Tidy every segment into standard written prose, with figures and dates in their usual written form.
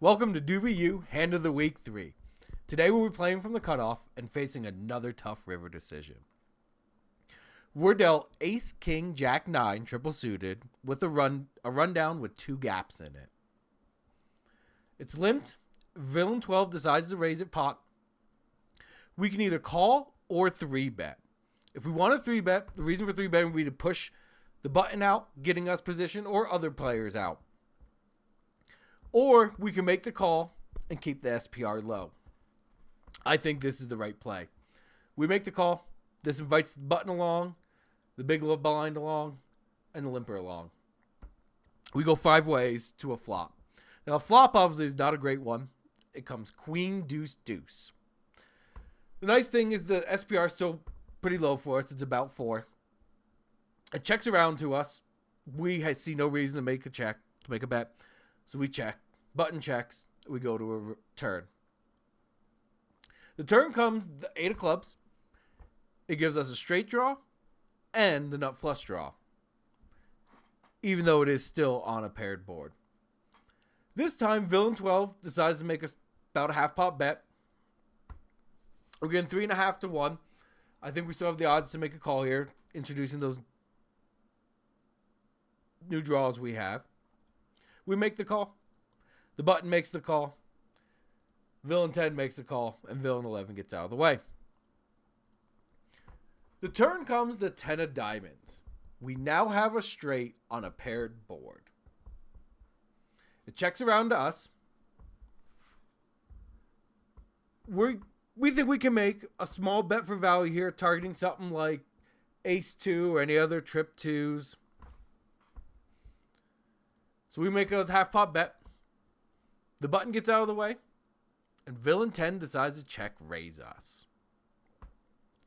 Welcome to DBU Hand of the Week 3. Today we'll be playing from the cutoff and facing another tough river decision. We're dealt Ace, King, Jack, 9, triple suited, with a rundown with 2 gaps in it. It's limped. Villain 12 decides to raise it pot. We can either call or 3-bet. If we want a 3-bet, the reason for 3-betting would be to push the button out, getting us position, or other players out. Or we can make the call and keep the SPR low. I think this is the right play. We make the call. This invites the button along, the big blind along, and the limper along. We go 5 ways to a flop. Now, a flop obviously is not a great one. It comes queen, deuce, deuce. The nice thing is the SPR is still pretty low for us. It's about 4. It checks around to us. We see no reason to make a bet. So we check. Button checks. We go to a turn. The turn comes the 8 of clubs. It gives us a straight draw and the nut flush draw, even though it is still on a paired board. This time, Villain 12 decides to make us about a half pot bet. We're getting 3.5 to 1. I think we still have the odds to make a call here, introducing those new draws we have. We make the call. The button makes the call. Villain 10 makes the call, and Villain 11 gets out of the way. The turn comes the 10 of diamonds. We now have a straight on a paired board. It checks around to us. We think we can make a small bet for value here, targeting something like Ace 2 or any other trip 2s. So we make a half pot bet. The button gets out of the way, and Villain 10 decides to check raise us.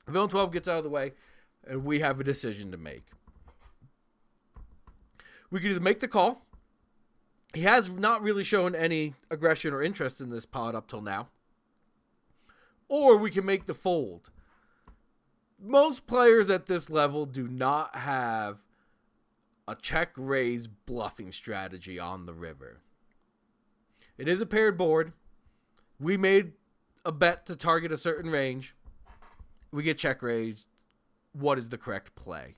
Villain 12 gets out of the way, and we have a decision to make. We can either make the call. He has not really shown any aggression or interest in this pot up till now. Or we can make the fold. Most players at this level do not have a check raise bluffing strategy on the river. It is a paired board. We made a bet to target a certain range. We get check raised. What is the correct play?